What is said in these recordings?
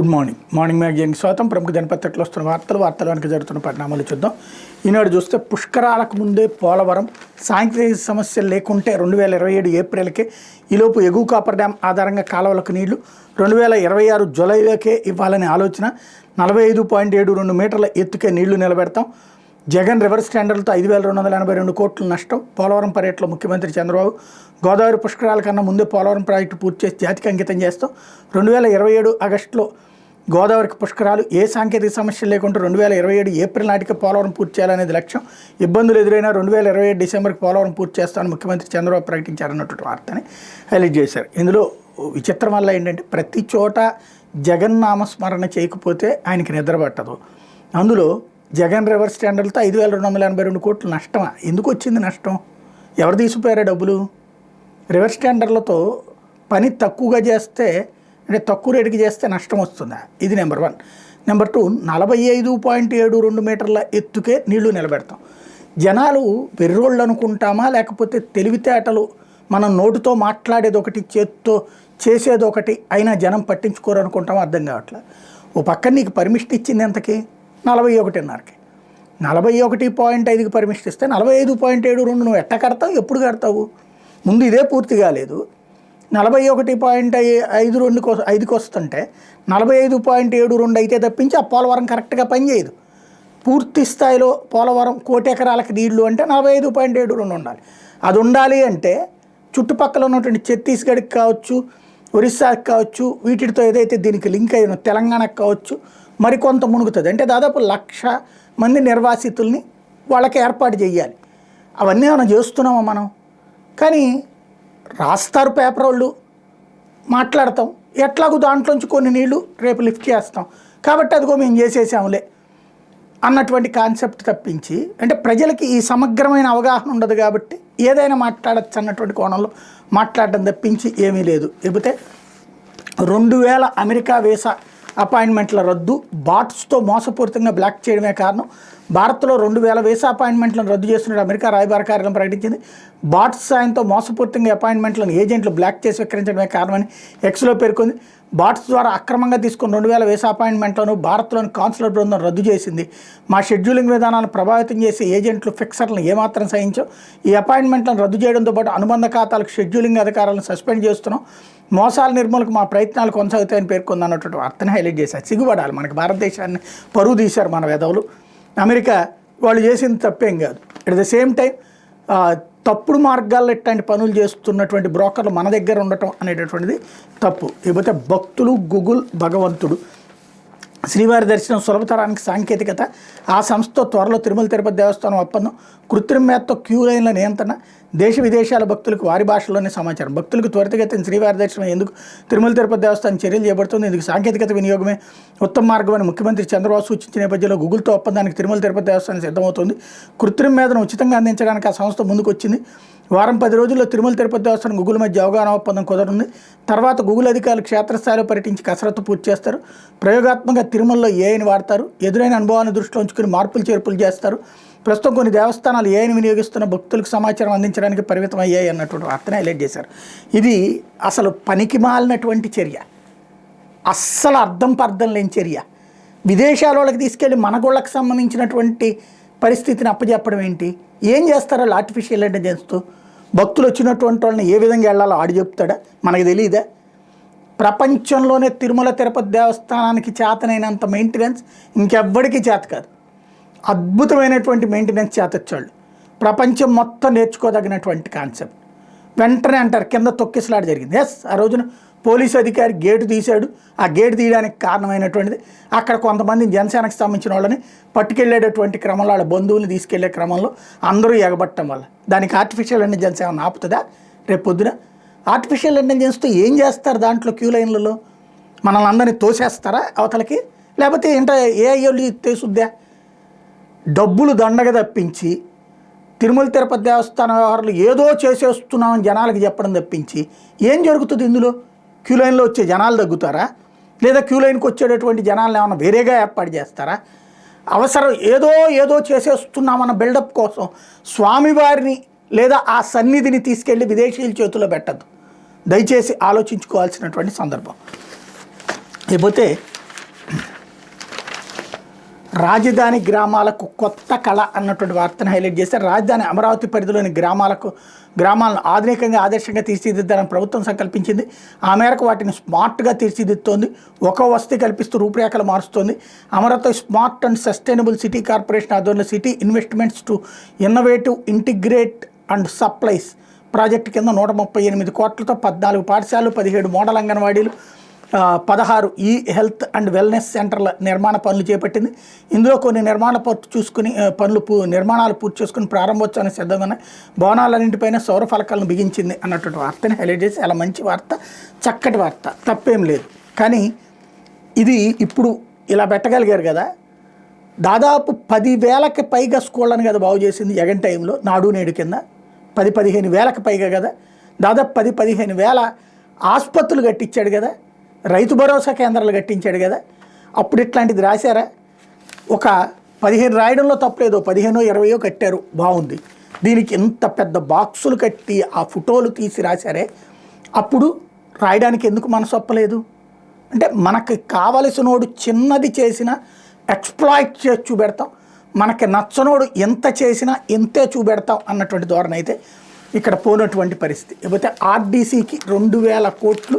Good morning మ్యాగజైన్కి స్వాగతం. ప్రముఖ దినపత్రికలో వస్తున్న వార్తలు వెనక జరుగుతున్న పరిణామాలు చూద్దాం. ఈనాడు చూస్తే పుష్కరాలకు ముందే పోలవరం సాంకేతిక సమస్యలు లేకుంటే 2027 ఏప్రిల్కే ఈలోపు ఎగువ కాపర్ డ్యాం ఆధారంగా కాలువలకు నీళ్లు 2026 జూలైలోకే ఇవ్వాలనే ఆలోచన. 45.72 మీటర్ల ఎత్తుకే నీళ్లు నిలబెడతాం. జగన్ రివర్స్ టెండర్లతో 5,282 కోట్ల నష్టం. పోలవరం పర్యటనలో ముఖ్యమంత్రి చంద్రబాబు గోదావరి పుష్కరాల కన్నా ముందే పోలవరం ప్రాజెక్టు పూర్తి చేసి జాతికి అంకితం చేస్తాం. 2027 ఆగస్టులో గోదావరికి పుష్కరాలు, ఏ సాంకేతిక సమస్యలు లేకుండా 2027 ఏప్రిల్ నాటికి పోలవరం పూర్తి చేయాలనేది లక్ష్యం. ఇబ్బందులు ఎదురైనా 2027 డిసెంబర్కి పోలవరం పూర్తి చేస్తామని ముఖ్యమంత్రి చంద్రబాబు ప్రకటించారన్నటువంటి వార్తని హైలైట్ చేశారు. ఇందులో విచిత్రం వల్ల ఏంటంటే ప్రతి చోట జగన్ నామస్మరణ చేయకపోతే ఆయనకి నిద్ర పట్టదు. అందులో జగన్ రివర్స్ టెండర్లతో 5,282 కోట్ల నష్టమా? ఎందుకు వచ్చింది నష్టం? ఎవరు తీసిపోయారా డబ్బులు? రివర్స్ టెండర్లతో పని తక్కువగా చేస్తే, అంటే తక్కువ రేటుకి చేస్తే నష్టం వస్తుందా? ఇది నెంబర్ 1. నెంబర్ 2, 45.72 మీటర్ల ఎత్తుకే నీళ్లు నిలబెడతాం. జనాలు వెర్రోళ్ళు అనుకుంటామా, లేకపోతే తెలివితేటలు మనం నోటితో మాట్లాడేది ఒకటి చేత్తో చేసేది ఒకటి అయినా జనం పట్టించుకోరు అనుకుంటామా? అర్థం కావట్లేదు. ఓ పక్కన నీకు పర్మిషన్ ఇచ్చింది ఎంతకి? 41.5కి. 41.5కి పర్మిషన్ ఇస్తే 45.72 నువ్వు ఎట్ట కడతావు, ఎప్పుడు కడతావు? ముందు ఇదే పూర్తి కాలేదు. 41.5కి వస్తుంటే 45.72 అయితే తప్పించి ఆ పోలవరం కరెక్ట్గా పనిచేయదు. పూర్తి స్థాయిలో పోలవరం 1 కోటి ఎకరాలకు నీళ్లు అంటే 45.72 ఉండాలి. అది ఉండాలి అంటే చుట్టుపక్కల ఉన్నటువంటి ఛత్తీస్గఢ్కి కావచ్చు, ఒరిస్సాకి కావచ్చు, వీటితో ఏదైతే దీనికి లింక్ అయిన తెలంగాణకు కావచ్చు మరికొంత మునుగుతుంది. అంటే దాదాపు 1,00,000 మంది నిర్వాసితుల్ని వాళ్ళకి ఏర్పాటు చేయాలి. అవన్నీ మనం చేస్తున్నామా మనం? కానీ రాస్తారు పేపర్ వాళ్ళు, మాట్లాడతాం, ఎట్లాగూ దాంట్లోంచి కొన్ని నీళ్లు రేపు లిఫ్ట్ చేస్తాం కాబట్టి అదిగో మేము చేసేసాములే అన్నటువంటి కాన్సెప్ట్ తప్పించి, అంటే ప్రజలకి ఈ సమగ్రమైన అవగాహన ఉండదు కాబట్టి ఏదైనా మాట్లాడచ్చు అన్నటువంటి కోణంలో మాట్లాడడం తప్పించి ఏమీ లేదు. లేకపోతే 2,000 అమెరికా వీసా అపాయింట్మెంట్ల రద్దు, బాట్స్తో మోసపూరితంగా బ్లాక్ చేయడమే కారణం. భారత్లో 2,000 వీసా అపాయింట్మెంట్లను రద్దు చేస్తున్నట్టు అమెరికా రాయబార కార్యాలయం ప్రకటించింది. బాట్స్ సాయంతో మోసపూరితంగా అపాయింట్మెంట్లను ఏజెంట్లు బ్లాక్ చేసి విక్రయించడమే కారణమని ఎక్స్లో పేర్కొంది. బాట్స్ ద్వారా అక్రమంగా తీసుకున్న 2,000 వీసా అపాయింట్మెంట్లను భారత్లోని కాన్సులర్ బృందం రద్దు చేసింది. మా షెడ్యూలింగ్ విధానాలను ప్రభావితం చేసే ఏజెంట్లు, ఫిక్సర్లను ఏమాత్రం సహించాం. ఈ అపాయింట్మెంట్లను రద్దు చేయడంతో పాటు అనుబంధ ఖాతాలకు షెడ్యూలింగ్ అధికారులను సస్పెండ్ చేస్తున్నాం. మోసాల నిర్మూలనకు మా ప్రయత్నాలు కొనసాగుతాయని పేర్కొంది అన్నటువంటి వార్తని హైలైట్ చేశారు. సిగ్గుపడాలి, మనకి భారతదేశాన్ని పరువు తీశారు మన వెధవులు. అమెరికా వాళ్ళు చేసింది తప్పేం కాదు. అట్ ద సేమ్ టైం తప్పుడు మార్గాల్లో ఇట్లాంటి పనులు చేస్తున్నటువంటి బ్రోకర్లు మన దగ్గర ఉండటం అనేటటువంటిది తప్పు. లేకపోతే భక్తులు, గూగుల్, భగవంతుడు శ్రీవారి దర్శనం సులభతరానికి సాంకేతికత. ఆ సంస్థతో త్వరలో తిరుమల తిరుపతి దేవస్థానం ఒప్పందం. కృత్రిమ మేతతో క్యూ లైన్ల నియంత్రణ. దేశ విదేశాల భక్తులకు వారి భాషలోనే సమాచారం. భక్తులకు త్వరితగతిన శ్రీవారి దర్శనం ఎందుకు తిరుమల తిరుపతి దేవస్థానం చర్యలు చేపడుతుంది. ఇందుకు సాంకేతికత వినియోగమే ఉత్తమ మార్గమని ముఖ్యమంత్రి చంద్రబాబు సూచించిన నేపథ్యంలో గూగుల్తో ఒప్పందానికి తిరుమల తిరుపతి దేవస్థానం సిద్ధమవుతుంది. కృత్రిమ మేతను ఉచితంగా అందించడానికి ఆ సంస్థ ముందుకు వచ్చింది. వారం 10 రోజుల్లో తిరుమల తిరుపతి దేవస్థానం గూగుల్ మధ్య అవగాహన ఒప్పందం కుదరనుంది. తర్వాత గూగుల్ అధికారులు క్షేత్రస్థాయిలో పర్యటించి కసరత్తు పూర్తి చేస్తారు. ప్రయోగాత్మకంగా తిరుమలలో ఏఐని వాడతారు. ఎదురైన అనుభవాన్ని దృష్టిలో ఉంచుకుని మార్పులు చేర్పులు చేస్తారు. ప్రస్తుతం కొన్ని దేవస్థానాలు ఏఐని వినియోగిస్తున్న భక్తులకు సమాచారం అందించడానికి పరిమితం అయ్యాయి అన్నటువంటి వార్తను హైలైట్ చేశారు. ఇది అసలు పనికి మాలినటువంటి చర్య, అస్సలు అర్థం లేని చర్య. విదేశాల వాళ్ళకి తీసుకెళ్ళి మన గోళ్ళకి సంబంధించినటువంటి పరిస్థితిని అప్పచెప్పడం ఏంటి? ఏం చేస్తారో ఆర్టిఫిషియల్ ఇంటెలిజెన్స్తో? భక్తులు వచ్చినటువంటి వాళ్ళని ఏ విధంగా వెళ్ళాలో ఆడి చెప్తాడా? మనకి తెలియదా? ప్రపంచంలోనే తిరుమల తిరుపతి దేవస్థానానికి చేతనైనంత మెయింటెనెన్స్ ఇంకెవ్వడికి చేత కాదు. అద్భుతమైనటువంటి మెయింటెనెన్స్ చేతొచ్చాళ్ళు. ప్రపంచం మొత్తం నేర్చుకోదగినటువంటి కాన్సెప్ట్. వెంటనే అంటారు కింద తొక్కిసలాట జరిగింది. ఎస్, ఆ రోజున పోలీసు అధికారి గేటు తీశాడు. ఆ గేటు తీయడానికి కారణమైనటువంటిది అక్కడ కొంతమంది జనసేనకు సంబంధించిన వాళ్ళని పట్టుకెళ్ళేటటువంటి క్రమంలో, వాళ్ళ బంధువులు తీసుకెళ్లే క్రమంలో అందరూ ఎగబట్టడం వల్ల. దానికి ఆర్టిఫిషియల్ ఇంటెలిజెన్స్ ఏమైనా ఆపుతుందా? రేపు పొద్దున ఆర్టిఫిషియల్ ఇంటెలిజెన్స్తో ఏం చేస్తారు? దాంట్లో క్యూ లైన్లలో మనల్ని అందరినీ తోసేస్తారా అవతలకి? లేకపోతే ఏంటో ఏ అయ్యోళ్ళు తీసుద్దా? డబ్బులు దండగా తప్పించి తిరుమల తిరుపతి దేవస్థాన వ్యవహారాలు ఏదో చేసేస్తున్నామని జనాలకి చెప్పడం తప్పించి ఏం జరుగుతుంది ఇందులో? క్యూ లైన్లో వచ్చే జనాలు తగ్గుతారా? లేదా క్యూ లైన్కి వచ్చేటటువంటి జనాలను ఏమైనా వేరేగా ఏర్పాటు చేస్తారా? అవసరం ఏదో చేసేస్తున్నామన్న బిల్డప్ కోసం స్వామివారిని లేదా ఆ సన్నిధిని తీసుకెళ్ళి విదేశీయుల చేతుల్లో పెట్టద్దు. దయచేసి ఆలోచించుకోవాల్సినటువంటి సందర్భం. లేకపోతే రాజధాని గ్రామాలకు కొత్త కళ అన్నటువంటి వార్తను హైలైట్ చేశారు. రాజధాని అమరావతి పరిధిలోని గ్రామాలను ఆధునికంగా ఆదర్శంగా తీర్చిదిద్దాలని ప్రభుత్వం సంకల్పించింది. ఆ మేరకు వాటిని స్మార్ట్గా తీర్చిదిద్దుతోంది. ఒక్కో వసతి కల్పిస్తూ రూపురేఖలు మారుస్తోంది. Amaravati smart and sustainable city corporation ఆధ్వర్యంలో city investments to innovative integrate and supplies project కింద 138 కోట్లతో 14 పాఠశాలలు, 17 మోడల్ అంగన్వాడీలు, 16 ఈ హెల్త్ అండ్ వెల్నెస్ సెంటర్ల నిర్మాణ పనులు చేపట్టింది. ఇందులో కొన్ని నిర్మాణాలు పూర్తి చేసుకుని ప్రారంభోత్సవానికి సిద్ధంగా ఉన్నాయి. భవనాలన్నింటిపైన సౌర ఫలకాలను బిగించింది అన్నటువంటి వార్తని హైలైట్ చేసి చాలా మంచి వార్త, చక్కటి వార్త, తప్పేం లేదు. కానీ ఇది ఇప్పుడు ఇలా పెట్టగలిగారు కదా, దాదాపు 10,000కి పైగా స్కూళ్ళని కదా బాగు చేసింది జగన్ టైంలో నాడు నేడు కింద. 10-15 వేలకు పైగా కదా, దాదాపు 10-15 వేల ఆసుపత్రులు కట్టించాడు కదా, రైతు భరోసా కేంద్రాలు కట్టించాడు కదా. అప్పుడు ఇట్లాంటిది రాశారా? ఒక 15 రాయడంలో తప్పలేదు, 15-20 కట్టారు, బాగుంది. దీనికి ఇంత పెద్ద బాక్సులు కట్టి ఆ ఫోటోలు తీసి రాశారే, అప్పుడు రాయడానికి ఎందుకు మనసు ఒప్పలేదు? అంటే మనకు కావలసినోడు చిన్నది చేసినా ఎక్స్ప్లాయిట్ చేసి చూపెడతాం, మనకి నచ్చనోడు ఎంత చేసినా ఇంతే చూపెడతాం అన్నటువంటి ధోరణి అయితే ఇక్కడ పోనటువంటి పరిస్థితి. లేకపోతే ఆర్డీసీకి 2,000 కోట్లు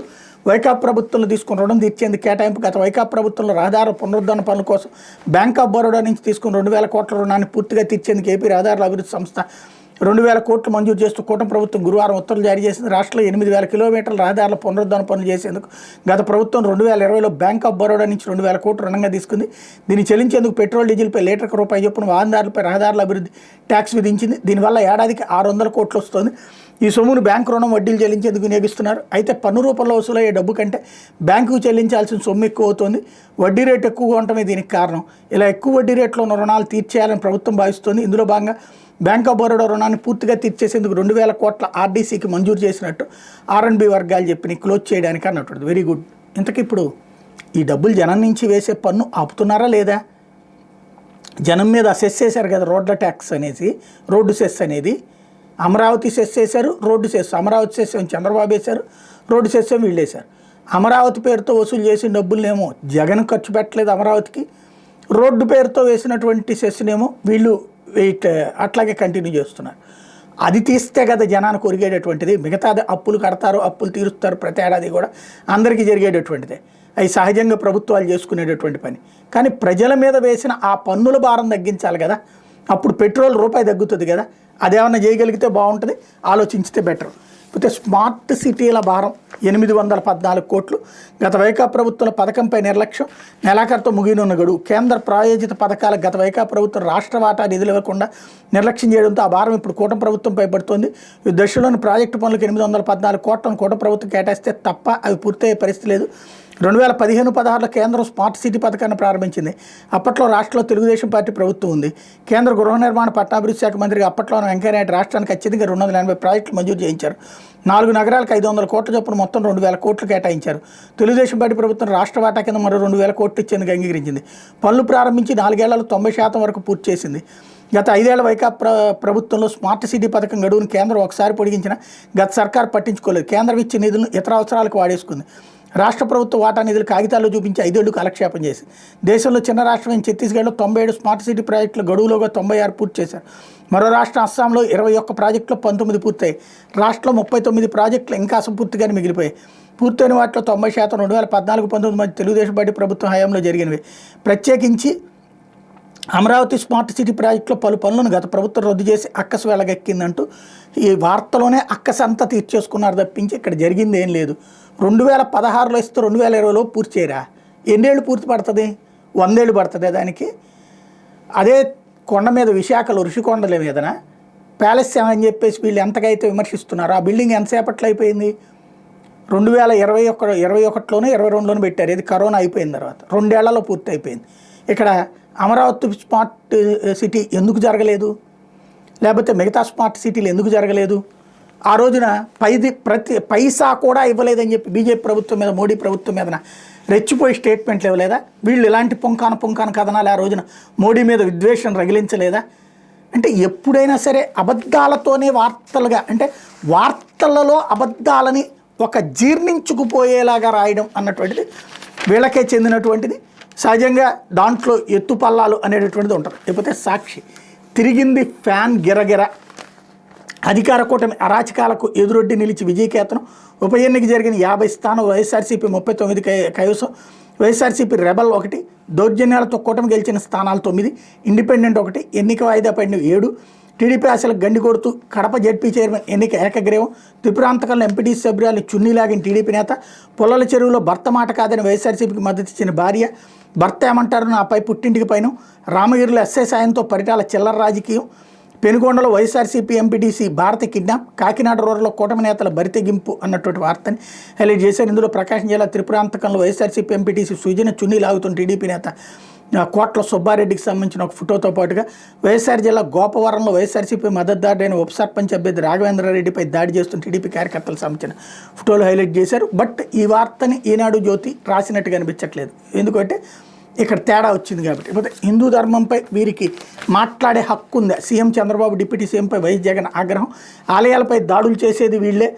వైకాపా ప్రభుత్వంలో తీసుకుని రుణం తీర్చేందుకు కేటాయింపు. గత వైకాపా ప్రభుత్వంలో రహదారుల పునరుద్ధరణ పనుల కోసం బ్యాంక్ ఆఫ్ బరోడా నుంచి తీసుకుని 2,000 కోట్ల రుణాన్ని పూర్తిగా తీర్చేందుకు ఏపీ రహదారుల అభివృద్ధి సంస్థ 2,000 కోట్లు మంజూరు చేస్తూ కూటమి ప్రభుత్వం గురువారం ఉత్తర్వులు జారీ చేసింది. రాష్ట్రంలో 8,000 కిలోమీటర్ల రహదారుల పునరుద్ధరణ పనులు చేసేందుకు గత ప్రభుత్వం 2020లో బ్యాంక్ ఆఫ్ బరోడా నుంచి 2,000 కోట్లు రుణంగా తీసుకుంది. దీన్ని చెల్లించేందుకు పెట్రోల్, డీజిల్పై లీటర్కి రూపాయి చొప్పున వాహనదారులపై రహదారుల అభివృద్ధి ట్యాక్స్ విధించింది. దీనివల్ల ఏడాదికి 600 కోట్లు వస్తుంది. ఈ సొమ్మును బ్యాంకు రుణం వడ్డీలు చెల్లించేందుకు వినియోగిస్తున్నారు. అయితే పన్ను రూపంలో వసూలయ్యే డబ్బు కంటే బ్యాంకుకు చెల్లించాల్సిన సొమ్ము ఎక్కువ అవుతుంది. వడ్డీ రేటు ఎక్కువగా ఉండటమే దీనికి కారణం. ఇలా ఎక్కువ వడ్డీ రేట్లో ఉన్న రుణాలు తీర్చేయాలని ప్రభుత్వం భావిస్తోంది. ఇందులో భాగంగా బ్యాంక్ ఆఫ్ బరోడా రుణాన్ని పూర్తిగా తీర్చేసేందుకు 2,000 కోట్ల ఆర్డీసీకి మంజూరు చేసినట్టు ఆర్ఎండ్బి వర్గాలు చెప్పి క్లోజ్ చేయడానికి అన్నట్టు. Very good. ఇంతకీ ఇప్పుడు ఈ డబ్బులు జనం నుంచి వేసే పన్ను ఆపుతున్నారా లేదా? జనం మీద సెస్ చేశారు కదా, రోడ్ల ట్యాక్స్ అనేసి, రోడ్డు సెస్ అనేది. అమరావతి సెస్ వేశారు, రోడ్డు సెస్. అమరావతి సెస్ ఏమో చంద్రబాబు వేశారు, రోడ్డు సెస్ ఏమో వీళ్ళు వేశారు. అమరావతి పేరుతో వసూలు చేసిన డబ్బులనేమో జగన్ ఖర్చు పెట్టలేదు అమరావతికి, రోడ్డు పేరుతో వేసినటువంటి సెస్నేమో వీళ్ళు అట్లాగే కంటిన్యూ చేస్తున్నారు. అది తీస్తే కదా జనానికి ఒరిగేటటువంటిది. మిగతాది అప్పులు కడతారు, అప్పులు తీరుస్తారు, ప్రతి ఏడాది కూడా అందరికీ జరిగేటటువంటిదే. అవి సహజంగా ప్రభుత్వాలు చేసుకునేటటువంటి పని. కానీ ప్రజల మీద వేసిన ఆ పన్నుల భారం తగ్గించాలి కదా, అప్పుడు పెట్రోల్ రూపాయి తగ్గుతుంది కదా. అదేమన్నా చేయగలిగితే బాగుంటుంది, ఆలోచించితే బెటర్. అయితే స్మార్ట్ సిటీల భారం 814 కోట్లు. గత వైకాపా ప్రభుత్వంలో పథకంపై నిర్లక్ష్యం, నెలాఖరుతో ముగియనున్న గడువు. కేంద్ర ప్రాయోజిత పథకాలకు గత వైకాపా ప్రభుత్వం రాష్ట్ర వాటా నిధులు ఇవ్వకుండా నిర్లక్ష్యం చేయడంతో ఆ భారం ఇప్పుడు కూటమి ప్రభుత్వంపై పడుతుంది. ఈ దశలోని ప్రాజెక్టు పనులకు 814 కోట్లను కూటమి ప్రభుత్వం కేటాయిస్తే తప్ప అవి పూర్తయ్యే పరిస్థితి లేదు. 2015-16లో కేంద్రం స్మార్ట్ సిటీ పథకాన్ని ప్రారంభించింది. అప్పట్లో రాష్ట్రంలో తెలుగుదేశం పార్టీ ప్రభుత్వం ఉంది. కేంద్ర గృహ నిర్మాణ పట్టణాభివృద్ధి శాఖ మంత్రిగా అప్పట్లోనే వెంకయ్యనాయుడు రాష్ట్రానికి అత్యధికంగా 280 ప్రాజెక్టులు మంజూరు చేయించారు. 4 నగరాలకు 500 కోట్ల చొప్పున మొత్తం 2,000 కోట్లు కేటాయించారు. తెలుగుదేశం పార్టీ ప్రభుత్వం రాష్ట్ర వాటా కింద మరో 2,000 కోట్లు ఇచ్చేందుకు అంగీకరించింది. పనులు ప్రారంభించి 4 ఏళ్లలో 90% వరకు పూర్తి చేసింది. గత 5 ఏళ్ల వైకాపా ప్రభుత్వంలో స్మార్ట్ సిటీ పథకం గడువును కేంద్రం ఒకసారి పొడిగించిన గత సర్కారు పట్టించుకోలేదు. కేంద్రం ఇచ్చే నిధులను ఇతర అవసరాలకు వాడేసుకుంది. రాష్ట్ర ప్రభుత్వ వాటా నిధులు కాగితాల్లో చూపించి 5 ఏళ్లు కాలక్షేపం చేసి దేశంలో చిన్న రాష్ట్రమైన ఛత్తీస్గఢ్లో 97 స్మార్ట్ సిటీ ప్రాజెక్టులు గడువులోగా 96 పూర్తి చేశారు. మరో రాష్ట్రం అస్సాంలో 21 ప్రాజెక్టులో 19 పూర్తయ్యాయి. రాష్ట్రంలో 39 ప్రాజెక్టులు ఇంకా అసంపూర్తిగానే మిగిలిపోయాయి. పూర్తయిన వాటిలో 90% 2014-19 మధ్య తెలుగుదేశం పార్టీ ప్రభుత్వం హయాంలో జరిగినవి. ప్రత్యేకించి అమరావతి స్మార్ట్ సిటీ ప్రాజెక్టులో పలు పనులను గత ప్రభుత్వం రద్దు చేసి అక్కసు వెళ్ళగెక్కిందంటూ ఈ వార్తలోనే అక్కసంతా తీర్చేసుకున్నారు తప్పించి ఇక్కడ జరిగింది ఏం లేదు. 2016లో ఇస్తే 2020లో పూర్తి చేయరా? ఎన్నేళ్ళు పూర్తి పడుతుంది? 100 ఏళ్ళు పడుతుంది దానికి. అదే కొండ మీద విశాఖలో ఋషికొండల మీదన ప్యాలెస్ అని చెప్పేసి వీళ్ళు ఎంతకైతే విమర్శిస్తున్నారో ఆ బిల్డింగ్ ఎంతసేపట్లో అయిపోయింది? 2021లోనే 22లోనే పెట్టారు. ఇది కరోనా అయిపోయిన తర్వాత 2 ఏళ్లలో పూర్తి అయిపోయింది. ఇక్కడ అమరావతి స్మార్ట్ సిటీ ఎందుకు జరగలేదు? లేకపోతే మిగతా స్మార్ట్ సిటీలు ఎందుకు జరగలేదు? ఆ రోజున ప్రతి పైసా కూడా ఇవ్వలేదని చెప్పి బీజేపీ ప్రభుత్వం మీద, మోడీ ప్రభుత్వం మీద రెచ్చిపోయి స్టేట్మెంట్లు ఇవ్వలేదా? వీళ్ళు ఇలాంటి పుంకాన కథనాలు ఆ రోజున మోడీ మీద విద్వేషం రగిలించలేదా? అంటే ఎప్పుడైనా సరే అబద్ధాలతోనే వార్తలుగా, అంటే వార్తలలో అబద్ధాలని ఒక జీర్ణించుకుపోయేలాగా రాయడం అన్నటువంటిది వీళ్ళకే చెందినటువంటిది. సహజంగా దాంట్లో ఎత్తుపల్లాలు అనేటటువంటిది ఉంటుంది. లేకపోతే సాక్షి తిరిగింది ఫ్యాన్ గిరగిర, అధికార కూటమి అరాచకాలకు ఎదురొడ్డి నిలిచి విజయకేతనం, ఉప ఎన్నిక జరిగిన 50 స్థానం వైఎస్ఆర్సీపీ 39 కైవసం, వైఎస్ఆర్సీపీ రెబల్ 1, దౌర్జన్యాలతో కూటమి గెలిచిన స్థానాలు 9, ఇండిపెండెంట్ 1, ఎన్నిక వాయిదా పడిన 7, టీడీపీ ఆశలకు గండి కొడుతూ కడప జడ్పీ చైర్మన్ ఎన్నిక ఏకగ్రీవం, త్రిపురాంతకంలో ఎంపీటీసీ సభ్యురాలు చున్నీలాగిన టీడీపీ నేత, పుల్లల చెరువులో భర్త మాట కాదని వైఎస్ఆర్సీపీకి మద్దతు ఇచ్చిన భార్య, భర్త ఏమంటారు నాపై పుట్టింటికి పైన, రామగిరిలో ఎస్ఐ సాయంతో పరిటాల చిల్లర రాజకీయం, పెనుగొండలో YSRCP MPTC Bharati kidnap, Kakinada రూరల్లో కూటమి నేతల బరితెగింపు అన్నటువంటి వార్తని హైలైట్ చేశారు. ఇందులో ప్రకాశం జిల్లా త్రిపురాంతకంలో వైఎస్ఆర్సీపీ ఎంపీటీసీ సుజన చున్నీ లాగుతున్న టీడీపీ నేత కోట్ల సుబ్బారెడ్డికి సంబంధించిన ఒక ఫోటోతో పాటుగా వైఎస్ఆర్ జిల్లా గోపవరంలో వైఎస్ఆర్సీపీ మద్దతుదారుడైన ఉప సర్పంచ్ అభ్యర్థి రాఘవేంద్రారెడ్డిపై దాడి చేస్తున్న టీడీపీ కార్యకర్తలకు సంబంధించిన ఫోటోలు హైలైట్ చేశారు. బట్ ఈ వార్తని ఈనాడు జ్యోతి రాసినట్టుగా అనిపించట్లేదు, ఎందుకంటే ఇక్కడ తేడా వచ్చింది కాబట్టి. ఇకపోతే హిందూ ధర్మంపై వీరికి మాట్లాడే హక్కు ఉందా, సీఎం చంద్రబాబు డిప్యూటీ సీఎంపై వైఎస్ జగన్ ఆగ్రహం, ఆలయాలపై దాడులు చేసేది వీళ్ళే,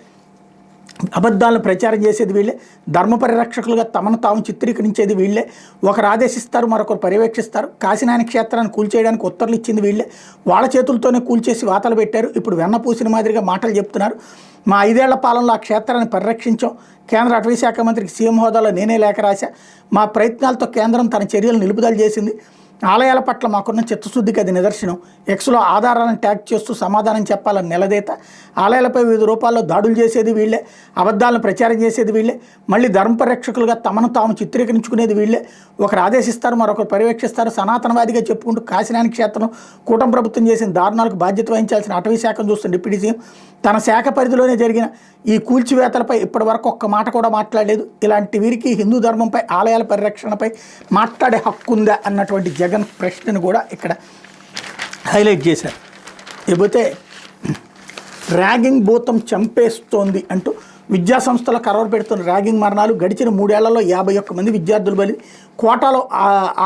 అబద్ధాలను ప్రచారం చేసేది వీళ్ళే, ధర్మ పరిరక్షకులుగా తమను తాము చిత్రీకరించేది వీళ్ళే, ఒకరు ఆదేశిస్తారు మరొకరు పర్యవేక్షిస్తారు, కాశీనాయన క్షేత్రాన్ని కూల్చేయడానికి ఉత్తర్వులు ఇచ్చింది వీళ్ళే, వాళ్ళ చేతులతోనే కూల్చేసి వాతలు పెట్టారు, ఇప్పుడు వెన్నపూసిన మాదిరిగా మాటలు చెప్తున్నారు, మా 5 ఏళ్ల పాలనలో ఆ క్షేత్రాన్ని పరిరక్షించాం, కేంద్ర అటవీ శాఖ మంత్రికి సీఎం హోదాలో నేనే లేఖ రాశా, మా ప్రయత్నాలతో కేంద్రం తన చర్యలు నిలుపుదల చేసింది, ఆలయాల పట్ల మాకున్న చిత్తశుద్ధికి అది నిదర్శనం, ఎక్స్లో ఆధారాలను ట్యాగ్ చేస్తూ సమాధానం చెప్పాలని నిలదీత, ఆలయాలపై వివిధ రూపాల్లో దాడులు చేసేది వీళ్ళే, అబద్ధాలను ప్రచారం చేసేది వీళ్ళే, మళ్ళీ ధర్మపరీక్షకులుగా తమను తాము చిత్రీకరించుకునేది వీళ్ళే, ఒకరు ఆదేశిస్తారు మరొకరు పర్యవేక్షిస్తారు, సనాతనవాదిగా చెప్పుకుంటూ కాశీనాయన క్షేత్రం కూటమి ప్రభుత్వం చేసిన దారుణాలకు బాధ్యత వహించాల్సిన అటవీ శాఖను చూస్తున్న డిప్యూటీ సీఎం తన శాఖ పరిధిలోనే జరిగిన ఈ కూల్చివేతలపై ఇప్పటి వరకు ఒక్క మాట కూడా మాట్లాడలేదు. ఇలాంటి వీరికి హిందూ ధర్మంపై ఆలయాల పరిరక్షణపై మాట్లాడే హక్కు ఉందా అన్నటువంటి జగన్ ప్రశ్నను కూడా ఇక్కడ హైలైట్ చేశారు. ఇకపోతే ర్యాగింగ్ భూతం చంపేస్తోంది అంటూ విద్యాసంస్థల కరవర పెడుతున్న ర్యాగింగ్ మరణాలు, గడిచిన 3 ఏళ్లలో 51 మంది విద్యార్థులు బలి, కోటాలో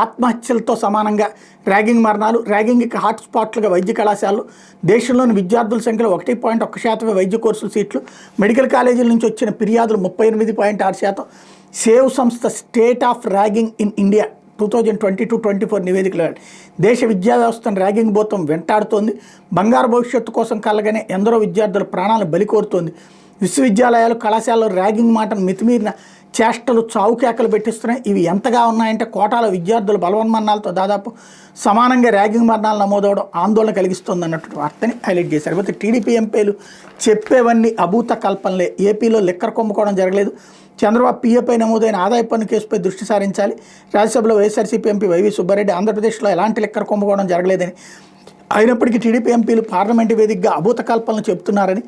ఆత్మహత్యలతో సమానంగా ర్యాగింగ్ మరణాలు, ర్యాగింగ్కి హాట్స్పాట్లుగా వైద్య కళాశాలలు, దేశంలోని విద్యార్థుల సంఖ్యలో 1.1% వైద్య కోర్సుల సీట్లు, మెడికల్ కాలేజీల నుంచి వచ్చిన ఫిర్యాదులు 38.6%, సేవ్ సంస్థ state of ragging in India 2022-24 నివేదికలు. దేశ విద్యా వ్యవస్థను ర్యాగింగ్ భూతం వెంటాడుతోంది, బంగారు భవిష్యత్తు కోసం కలగనే ఎందరో విద్యార్థుల ప్రాణాలను బలి కోరుతోంది, విశ్వవిద్యాలయాలు కళాశాలలో ర్యాగింగ్ మాటను మితిమీరిన చేష్టలు చావుకేకలు పెట్టిస్తున్నాయి. ఇవి ఎంతగా ఉన్నాయంటే కోటాల విద్యార్థుల బలవన్మరణాలతో దాదాపు సమానంగా ర్యాగింగ్ మరణాలు నమోదవడం ఆందోళన కలిగిస్తుంది అన్నట్టు వార్తని హైలైట్ చేశారు. అయితే టీడీపీ ఎంపీలు చెప్పేవన్నీ అభూత కల్పనలే, ఏపీలో లిక్కర్ కుంభకోణం జరగలేదు, చంద్రబాబు పీఏపై నమోదైన ఆదాయ పన్ను కేసుపై దృష్టి సారించాలి, రాజ్యసభలో వైఎస్ఆర్సీపీ ఎంపీ వైవి సుబ్బారెడ్డి ఆంధ్రప్రదేశ్లో ఎలాంటి లిక్కర్ కుంభకోణం జరగలేదని, అయినప్పటికీ టీడీపీ ఎంపీలు పార్లమెంటు వేదికగా అభూత కల్పనలు చెబుతున్నారని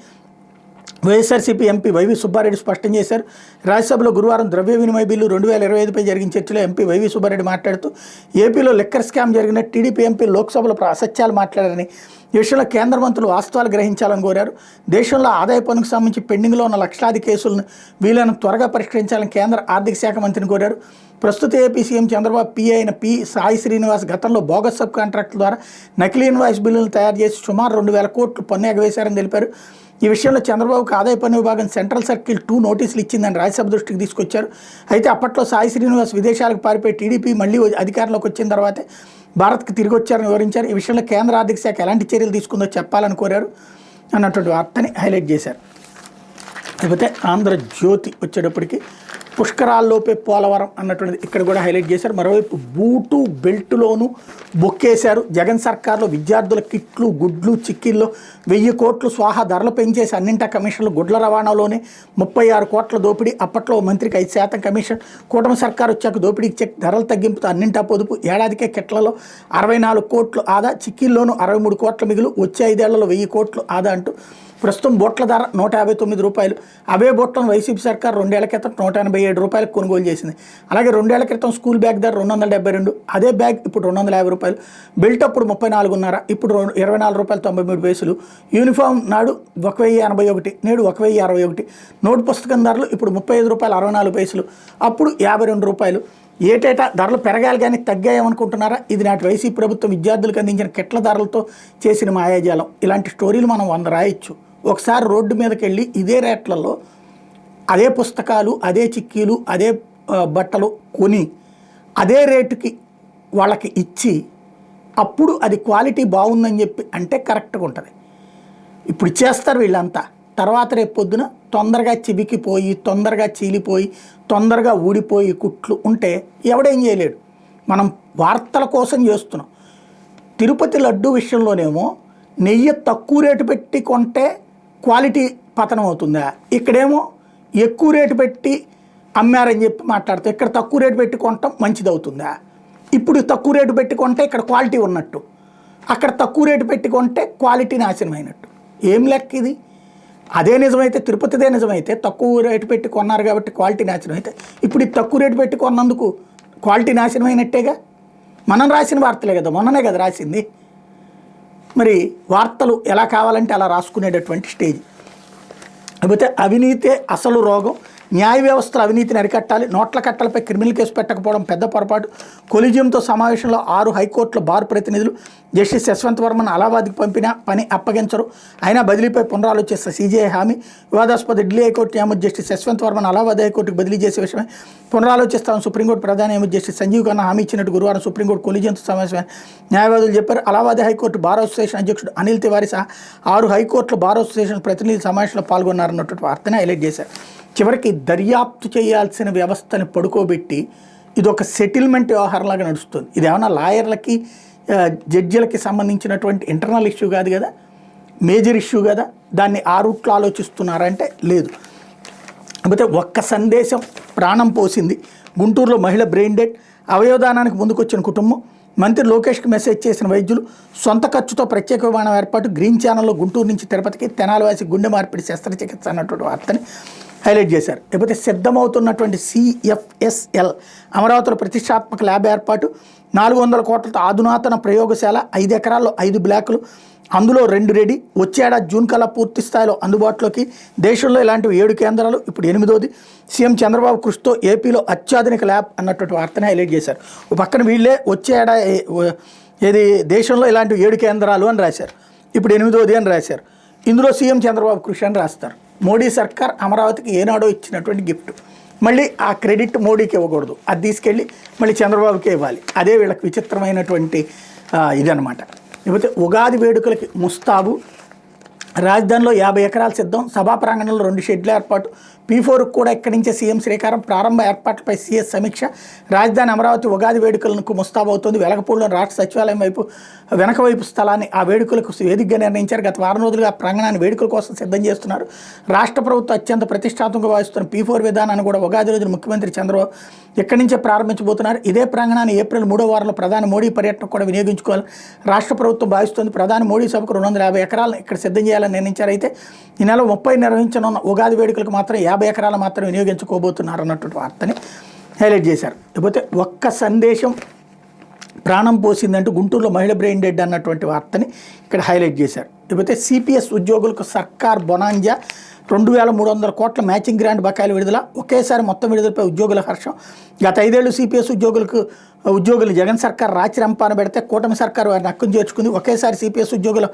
వైఎస్ఆర్సీపీ ఎంపీ వైవి సుబ్బారెడ్డి స్పష్టం చేశారు. రాజ్యసభలో గురువారం ద్రవ్య వినిమయ బిల్లు 2025పై జరిగిన చర్చలో ఎంపీ వైవి సుబ్బారెడ్డి మాట్లాడుతూ ఏపీలో లిక్కర్ స్కామ్ జరిగిన టీడీపీ ఎంపీ లోక్సభలో అసత్యాలు మాట్లాడారని, ఈ విషయంలో కేంద్ర మంత్రులు వాస్తవాలు గ్రహించాలని కోరారు. దేశంలో ఆదాయ పన్నుకు సంబంధించి పెండింగ్లో ఉన్న లక్షలాది కేసులను వీళ్ళను త్వరగా పరిష్కరించాలని కేంద్ర ఆర్థిక శాఖ మంత్రిని కోరారు. ప్రస్తుత ఏపీ సీఎం చంద్రబాబు పీఏ అయిన సాయి శ్రీనివాస్ గతంలో బోగస్ సబ్ కాంట్రాక్టుల ద్వారా నకిలీ ఇన్వాయిస్ బిల్లులను తయారు చేసి సుమారు 2,000 కోట్లు పన్ను ఎగవేశారని తెలిపారు. ఈ విషయంలో చంద్రబాబుకు ఆదాయ పన్ను విభాగం సెంట్రల్ సర్కిల్ 2 నోటీసులు ఇచ్చిందని రాజ్యసభ దృష్టికి తీసుకొచ్చారు. అయితే అప్పట్లో సాయి శ్రీనివాస్ విదేశాలకు పారిపోయి టీడీపీ మళ్లీ అధికారంలోకి వచ్చిన తర్వాతే భారత్కి తిరిగి వచ్చారని వివరించారు. ఈ విషయంలో కేంద్ర ఆర్థిక శాఖ ఎలాంటి చర్యలు తీసుకుందో చెప్పాలని కోరారు అన్నటువంటి వార్తని హైలైట్ చేశారు. లేకపోతే ఆంధ్రజ్యోతి వచ్చేటప్పటికి పుష్కరాల్లోపే పోలవరం అన్నటువంటిది ఇక్కడ కూడా హైలైట్ చేశారు. మరోవైపు బూటు బెల్టులోనూ బొక్కేశారు. జగన్ సర్కార్లో విద్యార్థుల కిట్లు గుడ్లు చిక్కిల్లో 1000 కోట్లు స్వాహా, ధరలు పెంచేసి అన్నింటా కమిషన్లు, గుడ్ల రవాణాలోనే 36 కోట్ల దోపిడీ, అప్పట్లో మంత్రికి 5% కమిషన్, కూటమి సర్కారు వచ్చాక దోపిడీకి చెక్, ధరల తగ్గింపుతో అన్నింటా పొదుపు, ఏడాదికే కిట్లలో 64 కోట్లు ఆదా, చిక్కీల్లోనూ 63 కోట్ల మిగులు, వచ్చే 5 ఏళ్లలో 1000 కోట్లు ఆదా అంటూ ప్రస్తుతం బోట్ల ధర 159 రూపాయలు. అవే బోట్లను వైసీపీ సర్కార్ 2 ఏళ్ల క్రితం 187 రూపాయలకు కొనుగోలు చేసింది. అలాగే 2 ఏళ్ల క్రితం స్కూల్ బ్యాగ్ ధర 272, అదే బ్యాగ్ ఇప్పుడు 250 రూపాయలు. బెల్ట్ అప్పుడు 34.5, ఇప్పుడు 24 రూపాయలు 93 పైసలు. యూనిఫామ్ నాడు 1081, నేడు 1061. నోటు పుస్తకం ధరలు ఇప్పుడు 35 రూపాయలు 64 పైసలు, అప్పుడు 52 రూపాయలు. ఏటేటా ధరలు పెరగాలి కానీ తగ్గాయనుకుంటున్నారా? ఇది నాటి వైసీపీ ప్రభుత్వం విద్యార్థులకు అందించిన కిట్ల ధరలతో చేసిన మాయాజాలం. ఇలాంటి స్టోరీలు మనం 100 రాయొచ్చు. ఒకసారి రోడ్డు మీదకి వెళ్ళి ఇదే రేట్లలో అదే పుస్తకాలు, అదే చిక్కీలు, అదే బట్టలు కొని అదే రేటుకి వాళ్ళకి ఇచ్చి అప్పుడు అది క్వాలిటీ బాగుందని చెప్పి అంటే కరెక్ట్గా ఉంటుంది. ఇప్పుడు ఇచ్చేస్తారు వీళ్ళంతా, తర్వాత రేపు పొద్దున తొందరగా చిబికిపోయి తొందరగా చీలిపోయి తొందరగా ఊడిపోయి కుట్లు ఉంటే ఎవడేం చేయలేడు. మనం వార్తల కోసం చేస్తున్నాం. తిరుపతి లడ్డు విషయంలోనేమో నెయ్యి తక్కువ రేటు పెట్టి కొంటే క్వాలిటీ పతనం అవుతుందా, ఇక్కడేమో ఎక్కువ రేటు పెట్టి అమ్మారని చెప్పి మాట్లాడుతూ ఇక్కడ తక్కువ రేటు పెట్టి కొనటం మంచిది అవుతుందా? ఇప్పుడు తక్కువ రేటు పెట్టి కొంటే ఇక్కడ క్వాలిటీ ఉన్నట్టు, అక్కడ తక్కువ రేటు పెట్టి కొంటే క్వాలిటీ నాశనమైనట్టు. ఏం లెక్క ఇది? అదే నిజమైతే, తిరుపతిదే నిజమైతే తక్కువ రేటు పెట్టి కొన్నారు కాబట్టి క్వాలిటీ నాశనం అయితే, ఇప్పుడు ఇది తక్కువ రేటు పెట్టి కొన్నందుకు క్వాలిటీ నాశనమైనట్టేగా. మనం రాసిన వార్తలే కదా, మొన్ననే కదా రాసింది. మరి వార్తలు ఎలా కావాలంటే అలా రాసుకునేటటువంటి స్టేజ్. లేకపోతే అవినీతే అసలు రోగం, న్యాయ వ్యవస్థల అవినీతిని అరికట్టాలి, నోట్ల కట్టలపై క్రిమినల్ కేసు పెట్టకపోవడం పెద్ద పొరపాటు, కొలిజియంతో సమావేశంలో 6 హైకోర్టుల బార్ ప్రతినిధులు జస్టిస్ యశ్వంత్ వర్మను అలహాబాద్కి పంపిన పని అప్పగించరు, అయినా బదిలీపై పునరాలోచిస్తున్న సీజీఐ హామీ, వివాదాస్పద ఢిల్లీ హైకోర్టు న్యాయమూర్తి జస్టిస్ యశ్వంత్ వర్మను అలహాబాద్ హైకోర్టుకు బదిలీ చేసే విషయమై పునరాలోచిస్తామని సుప్రీంకోర్టు ప్రధాన న్యాయమూర్తి జస్టిస్ సంజీవ్ ఖన్నా హామీ ఇచ్చినట్టు గురువారం సుప్రీంకోర్టు కొలిజియంతో సమావేశమైన న్యాయవాదులు చెప్పారు. అలహాబాద్ హైకోర్టు బార్ అసోసియేషన్ అధ్యక్షుడు అనిల్ తివారీ సహా 6 హైకోర్టుల బార్ అసోసియేషన్ ప్రతినిధుల సమావేశంలో పాల్గొన్నారన్నటువంటి వార్తను హైలైట్ చేశారు. చివరికి దర్యాప్తు చేయాల్సిన వ్యవస్థని పడుకోబెట్టి ఇది ఒక సెటిల్మెంట్ వ్యవహారంలాగా నడుస్తుంది. ఇది ఏమన్నా లాయర్లకి జడ్జిలకి సంబంధించినటువంటి ఇంటర్నల్ ఇష్యూ కాదు కదా, మేజర్ ఇష్యూ కదా. దాన్ని ఆ రూట్లో ఆలోచిస్తున్నారంటే లేదు. కాకపోతే ఒక్క సందేశం ప్రాణం పోసింది. గుంటూరులో మహిళ బ్రెయిన్ డెడ్, అవయవదానానికి ముందుకొచ్చిన కుటుంబం, మంత్రి లోకేష్కి మెసేజ్ చేసిన వైద్యులు, సొంత ఖర్చుతో ప్రత్యేక విమానం ఏర్పాటు, గ్రీన్ ఛానల్లో గుంటూరు నుంచి తిరుపతికి, తెనాలివాసి గుండె మార్పిడి శస్త్రచికిత్స అన్నటువంటి వార్తని హైలైట్ చేశారు. లేకపోతే సిద్ధమవుతున్నటువంటి CFSL అమరావతిలో ప్రతిష్టాత్మక ల్యాబ్ ఏర్పాటు, 400 కోట్లతో అధునాతన ప్రయోగశాల, 5 ఎకరాల్లో 5 బ్లాకులు, అందులో 2 రెడీ, వచ్చే ఏడాది జూన్ కల్లా పూర్తి స్థాయిలో అందుబాటులోకి, దేశంలో ఇలాంటివి 7 కేంద్రాలు, ఇప్పుడు 8వ. సీఎం చంద్రబాబు కృషితో ఏపీలో అత్యాధునిక ల్యాబ్ అన్నటువంటి వార్తని హైలైట్ చేశారు. ఒక పక్కన వీళ్ళే వచ్చే ఏడాది ఏది దేశంలో ఇలాంటివి 7 కేంద్రాలు అని రాశారు, ఇప్పుడు 8వ అని రాశారు. ఇందులో సీఎం చంద్రబాబు కృషి అని రాస్తారు. మోడీ సర్కార్ అమరావతికి ఏనాడో ఇచ్చినటువంటి గిఫ్ట్, మళ్ళీ ఆ క్రెడిట్ మోడీకి ఇవ్వకూడదు, అది తీసుకెళ్ళి మళ్ళీ చంద్రబాబుకే ఇవ్వాలి. అదే వీళ్ళకి విచిత్రమైనటువంటి ఇదనమాట. లేకపోతే ఉగాది వేడుకలకి ముస్తాబు, రాజధానిలో 50 ఎకరాలు సిద్ధం, సభా ప్రాంగణంలో 2 షెడ్ల ఏర్పాటు, P4 కూడా ఇక్కడి నుంచే సీఎం శ్రీకారం, ప్రారంభ ఏర్పాట్లపై సీఎస్ సమీక్ష, రాజధాని అమరావతి ఉగాది వేడుకలకు ముస్తాబవుతోంది. వెలగపూడిలో రాష్ట్ర సచివాలయం వైపు వెనక వైపు స్థలాన్ని ఆ వేడుకలకు వేదికగా నిర్ణయించారు. గత వారం రోజులుగా ఆ ప్రాంగణాన్ని వేడుకల కోసం సిద్ధం చేస్తున్నారు. రాష్ట్ర ప్రభుత్వం అత్యంత ప్రతిష్టాత్మకంగా భావిస్తున్న P4 విధానాన్ని కూడా ఉగాది రోజున ముఖ్యమంత్రి చంద్రబాబు ఇక్కడి నుంచే ప్రారంభించబోతున్నారు. ఇదే ప్రాంగణాన్ని ఏప్రిల్ 3వ వారంలో ప్రధాని మోడీ పర్యటనకు కూడా వినియోగించుకోవాలని రాష్ట్ర ప్రభుత్వం భావిస్తుంది. ప్రధాని మోడీ సభకు 250 ఎకరాలను ఇక్కడ సిద్ధం చేయాలని నిర్ణయించారు. అయితే ఈ నెల 30 నిర్వహించనున్న ఉగాది వేడుకలకు మాత్రం 50 ఎకరాలు మాత్రం వినియోగించుకోబోతున్నారు అన్నటువంటి వార్తని హైలైట్ చేశారు. లేకపోతే ఒక్క సందేశం ప్రాణం పోసిందంటూ గుంటూరులో మహిళ బ్రెయిన్ డెడ్ అన్నటువంటి వార్తని ఇక్కడ హైలైట్ చేశారు. లేకపోతే CPS ఉద్యోగులకు సర్కార్ బొనాంజా, 2300 కోట్ల మ్యాచింగ్ గ్రాంట్ బకాయిలు విడుదల, ఒకేసారి మొత్తం విడుదలపై ఉద్యోగుల హర్షం. గత 5 ఏళ్లు CPS ఉద్యోగులు జగన్ సర్కార్ రాచి రంపాన పెడితే కూటమి సర్కారు వారిని హక్కును చేర్చుకుంది. ఒకేసారి CPS ఉద్యోగుల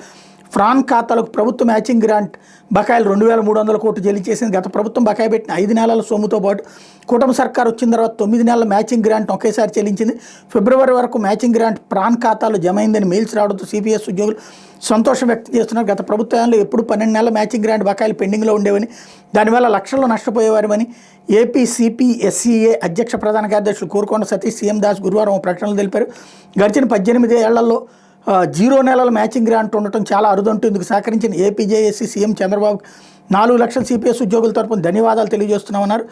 ఫ్రాన్ ఖాతాలకు ప్రభుత్వ మ్యాచింగ్ గ్రాంట్ బకాయిలు 2300 కోట్లు జల్లి చేసింది. గత ప్రభుత్వం బకాయి పెట్టిన 5 నెలల సొమ్ముతో పాటు కూటమి సర్కార్ వచ్చిన తర్వాత 9 నెలల మ్యాచింగ్ గ్రాంట్ ఒకేసారి చెల్లించింది. ఫిబ్రవరి వరకు మ్యాచింగ్ గ్రాంట్ ప్రాన్ ఖాతాలో జమ అయిందని మెయిల్స్ రావడంతో CPS ఉద్యోగులు సంతోషం వ్యక్తం చేస్తున్నారు. గత ప్రభుత్వంలో ఎప్పుడు 12 నెలల మ్యాచింగ్ గ్రాంట్ బకాయిలు పెండింగ్లో ఉండేవని, దానివల్ల లక్షల్లో నష్టపోయేవారని ఏపీ CPSCA అధ్యక్ష ప్రధాన కార్యదర్శులు కోరుకొండ సతీష్, CM దాస్ గురువారం ప్రకటనలు తెలిపారు. గడిచిన 18 ఏళ్లలో 0 నెలల మ్యాచింగ్ గ్రాంట్ ఉండటం చాలా అరుదంటూ ఇందుకు సహకరించిన APJSC సీఎం చంద్రబాబు 4 లక్షల CPS ఉద్యోగుల తరపున ధన్యవాదాలు తెలియజేస్తున్నామన్నారు.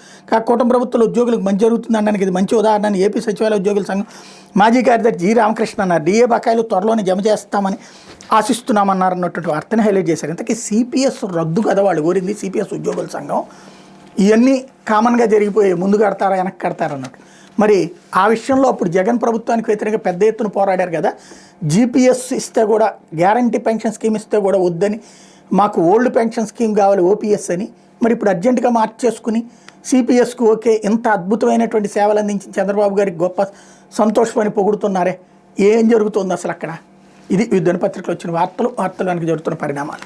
కూటమి ప్రభుత్వంలో ఉద్యోగులకు మంచి జరుగుతుందనడానికి ఇది మంచి ఉదాహరణ అని ఏపీ సచివాలయ ఉద్యోగుల సంఘం మాజీ కార్యదర్శి జి రామకృష్ణ అన్నారు. DA బకాయిలు త్వరలోనే జమ చేస్తామని ఆశిస్తున్నామన్నారు అన్నటువంటి వార్తని హైలైట్ చేశారు. ఇంతకీ CPS రద్దు కదా వాళ్ళు కోరింది, CPS ఉద్యోగుల సంఘం. ఇవన్నీ కామన్గా జరిగిపోయి ముందు కడతారా వెనక్కి కడతారా అన్నట్టు. మరి ఆ విషయంలో అప్పుడు జగన్ ప్రభుత్వానికి వ్యతిరేకంగా పెద్ద ఎత్తున పోరాడారు కదా. GPS ఇస్తే కూడా, గ్యారంటీ పెన్షన్ స్కీమ్ ఇస్తే కూడా వద్దని, మాకు ఓల్డ్ పెన్షన్ స్కీమ్ కావాలి OPS అని. మరి ఇప్పుడు అర్జెంటుగా మార్చేసుకుని CPSకు ఓకే, ఇంత అద్భుతమైనటువంటి సేవలు అందించిన చంద్రబాబు గారికి గొప్ప సంతోషమని పొగుడుతున్నారే. ఏం జరుగుతుంది అసలు అక్కడ? ఇది దినపత్రికలో వచ్చిన వార్తలు వెనక జరుగుతున్న పరిణామాలు.